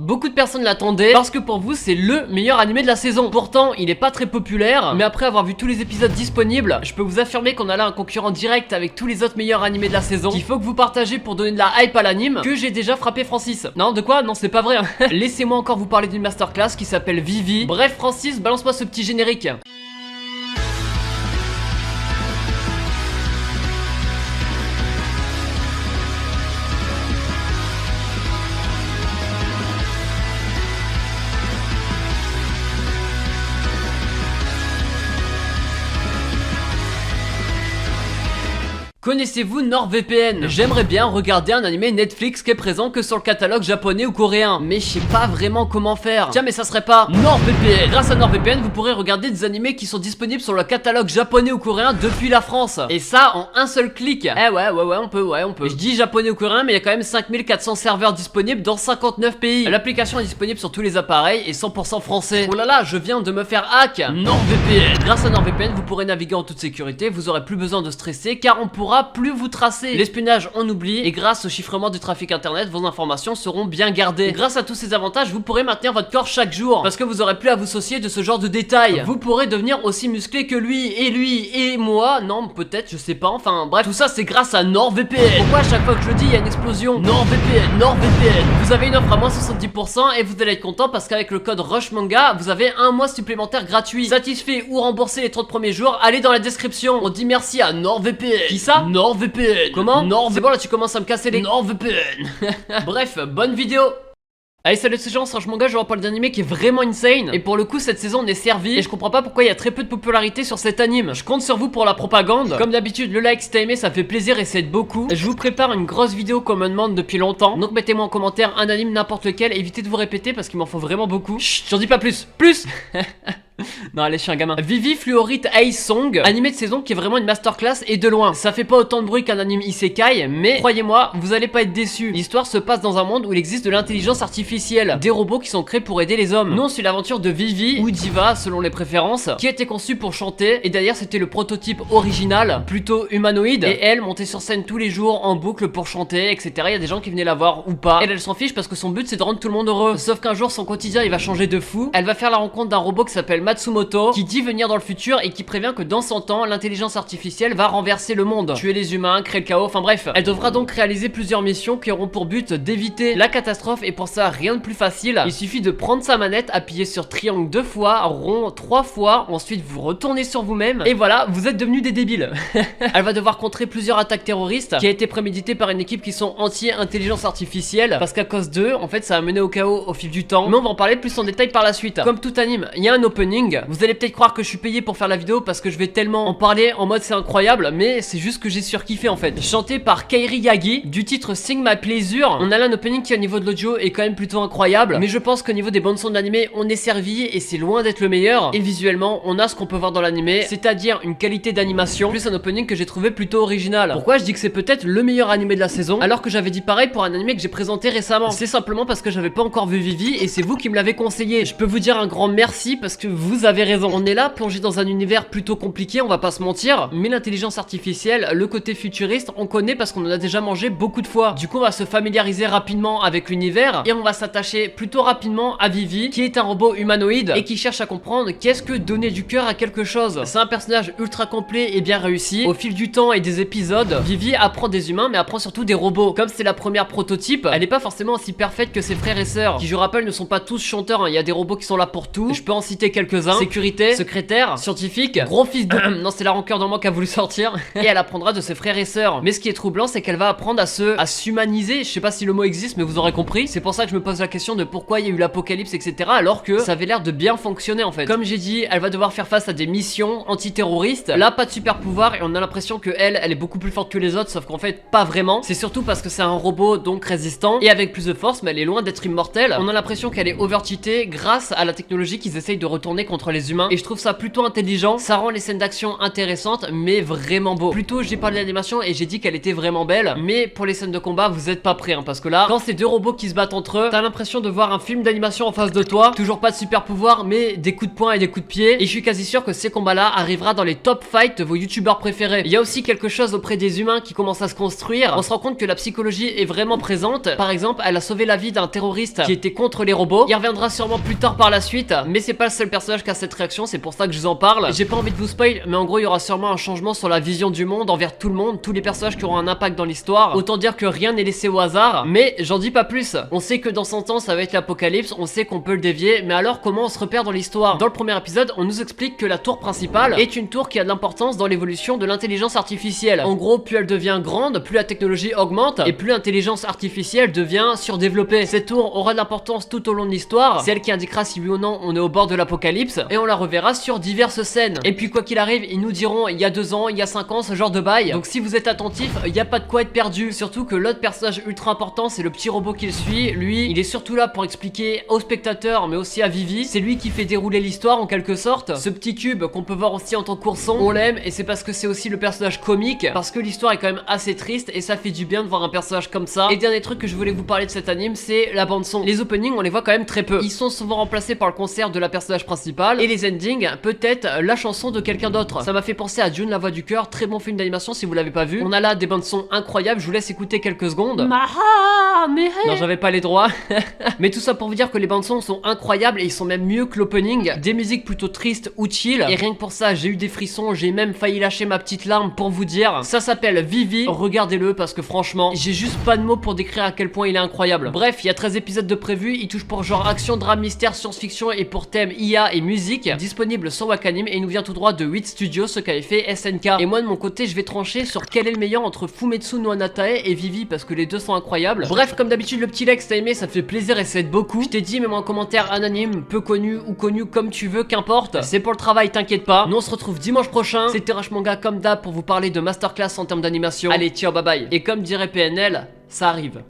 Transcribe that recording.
Beaucoup de personnes l'attendaient parce que pour vous c'est le meilleur animé de la saison. Pourtant il est pas très populaire, mais après avoir vu tous les épisodes disponibles, je peux vous affirmer qu'on a là un concurrent direct avec tous les autres meilleurs animés de la saison qu'il faut que vous partagez pour donner de la hype à l'anime, que j'ai déjà frappé Francis. Non, de quoi? Non, c'est pas vrai hein. Laissez-moi encore vous parler d'une masterclass qui s'appelle Vivi. Bref Francis, balance-moi ce petit générique. Connaissez-vous NordVPN? J'aimerais bien regarder un animé Netflix qui est présent que sur le catalogue japonais ou coréen, mais je sais pas vraiment comment faire. Tiens, mais ça serait pas NordVPN? Grâce à NordVPN, vous pourrez regarder des animés qui sont disponibles sur le catalogue japonais ou coréen depuis la France. Et ça en un seul clic. Eh ouais, on peut. Je dis japonais ou coréen, mais il y a quand même 5400 serveurs disponibles dans 59 pays. L'application est disponible sur tous les appareils et 100% français. Oh là là, je viens de me faire hack. NordVPN. Grâce à NordVPN, vous pourrez naviguer en toute sécurité, vous aurez plus besoin de stresser car on pourra plus vous tracer. L'espionnage on oublie, et grâce au chiffrement du trafic internet, vos informations seront bien gardées. Grâce à tous ces avantages, vous pourrez maintenir votre corps chaque jour, parce que vous aurez plus à vous soucier de ce genre de détails. Vous pourrez devenir aussi musclé que lui et moi. Non, peut-être, je sais pas, enfin bref, tout ça c'est grâce à NordVPN. Pourquoi à chaque fois que je le dis il y a une explosion? NordVPN. Vous avez une offre à moins 70% et vous allez être content parce qu'avec le code RushManga, vous avez un mois supplémentaire gratuit. Satisfait ou remboursé les 30 premiers jours, allez dans la description. On dit merci à NordVPN. Qui ça? NordVPN. Comment? C'est bon, là tu commences à me casser les NordVPN. Bref, bonne vidéo. Allez, salut ces gens, c'est RushManga, je vous parle d'un anime qui est vraiment insane. Et pour le coup, cette saison on est servi. Et je comprends pas pourquoi il y a très peu de popularité sur cet anime. Je compte sur vous pour la propagande. Comme d'habitude, le like si t'as aimé, ça fait plaisir et ça aide beaucoup. Je vous prépare une grosse vidéo qu'on me demande depuis longtemps. Donc mettez-moi en commentaire un anime n'importe lequel. Évitez de vous répéter parce qu'il m'en faut vraiment beaucoup. Chut, j'en dis pas plus. Non, allez, je suis un gamin. Vivi Fluorite Ace Song, animé de saison qui est vraiment une masterclass et de loin. Ça fait pas autant de bruit qu'un anime isekai, mais croyez-moi, vous allez pas être déçus. L'histoire se passe dans un monde où il existe de l'intelligence artificielle, des robots qui sont créés pour aider les hommes. Nous, on suit l'aventure de Vivi, ou Diva selon les préférences, qui a été conçue pour chanter, et d'ailleurs c'était le prototype original, plutôt humanoïde, et elle montait sur scène tous les jours en boucle pour chanter, etc. Il y a des gens qui venaient la voir ou pas. Elle s'en fiche parce que son but c'est de rendre tout le monde heureux. Sauf qu'un jour son quotidien il va changer de fou. Elle va faire la rencontre d'un robot qui s'appelle Matsumoto, qui dit venir dans le futur et qui prévient que dans 100 ans, l'intelligence artificielle va renverser le monde, tuer les humains, créer le chaos, enfin bref. Elle devra donc réaliser plusieurs missions qui auront pour but d'éviter la catastrophe, et pour ça, rien de plus facile. Il suffit de prendre sa manette, appuyer sur triangle 2 fois, rond 3 fois, ensuite vous retournez sur vous-même, et voilà, vous êtes devenus des débiles. Elle va devoir contrer plusieurs attaques terroristes qui a été préméditée par une équipe qui sont anti-intelligence artificielle, parce qu'à cause d'eux, en fait, ça a mené au chaos au fil du temps, mais on va en parler plus en détail par la suite. Comme tout anime, il y a un opening. Vous allez peut-être croire que je suis payé pour faire la vidéo parce que je vais tellement en parler en mode c'est incroyable, mais c'est juste que j'ai surkiffé en fait. Chanté par Kairi Yagi du titre Sing My Pleasure. On a là un opening qui au niveau de l'audio est quand même plutôt incroyable, mais je pense qu'au niveau des bandes son de l'animé on est servi et c'est loin d'être le meilleur. Et visuellement on a ce qu'on peut voir dans l'animé, c'est-à-dire une qualité d'animation plus un opening que j'ai trouvé plutôt original. Pourquoi je dis que c'est peut-être le meilleur animé de la saison alors que j'avais dit pareil pour un animé que j'ai présenté récemment? C'est simplement parce que j'avais pas encore vu Vivi et c'est vous qui me l'avez conseillé. Je peux vous dire un grand merci parce que vous avez raison. On est là plongé dans un univers plutôt compliqué, on va pas se mentir, mais l'intelligence artificielle, le côté futuriste, on connaît parce qu'on en a déjà mangé beaucoup de fois. Du coup, on va se familiariser rapidement avec l'univers et on va s'attacher plutôt rapidement à Vivi, qui est un robot humanoïde et qui cherche à comprendre qu'est-ce que donner du cœur à quelque chose. C'est un personnage ultra complet et bien réussi. Au fil du temps et des épisodes, Vivi apprend des humains, mais apprend surtout des robots. Comme c'est la première prototype, elle est pas forcément aussi parfaite que ses frères et sœurs, qui je rappelle ne sont pas tous chanteurs, hein. Il y a des robots qui sont là pour tout. Je peux en citer quelques-uns. Sécurité, secrétaire, scientifique, gros fils de... non, c'est la rancœur dans moi qui a voulu sortir. Et elle apprendra de ses frères et sœurs. Mais ce qui est troublant, c'est qu'elle va apprendre à s'humaniser. Je sais pas si le mot existe, mais vous aurez compris. C'est pour ça que je me pose la question de pourquoi il y a eu l'apocalypse, etc. Alors que ça avait l'air de bien fonctionner en fait. Comme j'ai dit, elle va devoir faire face à des missions antiterroristes. Là, pas de super pouvoir et on a l'impression que elle est beaucoup plus forte que les autres, sauf qu'en fait, pas vraiment. C'est surtout parce que c'est un robot donc résistant et avec plus de force, mais elle est loin d'être immortelle. On a l'impression qu'elle est overcheatée grâce à la technologie qu'ils essayent de retourner retourner contre les humains et je trouve ça plutôt intelligent. Ça rend les scènes d'action intéressantes mais vraiment beau. Plutôt j'ai parlé d'animation et j'ai dit qu'elle était vraiment belle, mais pour les scènes de combat vous êtes pas prêts parce que là quand c'est deux robots qui se battent entre eux, t'as l'impression de voir un film d'animation en face de toi. Toujours pas de super pouvoir mais des coups de poing et des coups de pied, et je suis quasi sûr que ces combats là arrivera dans les top fights de vos youtubeurs préférés. Il y a aussi quelque chose auprès des humains qui commence à se construire. On se rend compte que la psychologie est vraiment présente. Par exemple, elle a sauvé la vie d'un terroriste qui était contre les robots. Il reviendra sûrement plus tard par la suite, mais c'est pas le seul personnage qui a cette réaction, c'est pour ça que je vous en parle. J'ai pas envie de vous spoil, mais en gros il y aura sûrement un changement sur la vision du monde envers tout le monde, tous les personnages qui auront un impact dans l'histoire. Autant dire que rien n'est laissé au hasard, mais j'en dis pas plus. On sait que dans 100 ans ça va être l'apocalypse, on sait qu'on peut le dévier, mais alors comment on se repère dans l'histoire? Dans le premier épisode, on nous explique que la tour principale est une tour qui a de l'importance dans l'évolution de l'intelligence artificielle. En gros, plus elle devient grande, plus la technologie augmente et plus l'intelligence artificielle devient surdéveloppée. Cette tour aura de l'importance tout au long de l'histoire, c'est elle qui indiquera si oui ou non on est au bord de l'apocalypse, et on la reverra sur diverses scènes. Et puis quoi qu'il arrive, ils nous diront il y a 2 ans, il y a 5 ans, ce genre de bail. Donc si vous êtes attentif, il n'y a pas de quoi être perdu. Surtout que l'autre personnage ultra important, c'est le petit robot qui le suit. Lui, il est surtout là pour expliquer aux spectateurs mais aussi à Vivi. C'est lui qui fait dérouler l'histoire en quelque sorte. Ce petit cube qu'on peut voir aussi en tant qu'ourson, on l'aime, et c'est parce que c'est aussi le personnage comique, parce que l'histoire est quand même assez triste et ça fait du bien de voir un personnage comme ça. Et dernier truc que je voulais vous parler de cet anime, c'est la bande son. Les openings, on les voit quand même très peu. Ils sont souvent remplacés par le concert de la personnage principale, et les endings, peut-être la chanson de quelqu'un d'autre. Ça m'a fait penser à June, la voix du cœur, très bon film d'animation si vous l'avez pas vu. On a là des bandes son incroyables, je vous laisse écouter quelques secondes. Non, j'avais pas les droits. Mais tout ça pour vous dire que les bandes son sont incroyables et ils sont même mieux que l'opening. Des musiques plutôt tristes ou chill, et rien que pour ça j'ai eu des frissons, j'ai même failli lâcher ma petite larme pour vous dire. Ça s'appelle Vivi, regardez-le parce que franchement j'ai juste pas de mots pour décrire à quel point il est incroyable. Bref, il y a 13 épisodes de prévus, il touche pour genre action, drame, mystère, science-fiction et pour thème IA et musique, disponible sur Wakanim, et il nous vient tout droit de 8 Studios, ce qu'avait fait SNK. Et moi de mon côté je vais trancher sur quel est le meilleur entre Fumetsu no Anatae et Vivi parce que les deux sont incroyables. Bref, comme d'habitude le petit like si t'as aimé, ça te fait plaisir et ça aide beaucoup. Je t'ai dit, mets-moi un commentaire anonyme, peu connu ou connu comme tu veux, qu'importe. C'est pour le travail, t'inquiète pas. Nous on se retrouve dimanche prochain. C'était Rush Manga comme d'hab pour vous parler de masterclass en termes d'animation. Allez, ciao, bye bye. Et comme dirait PNL, ça arrive.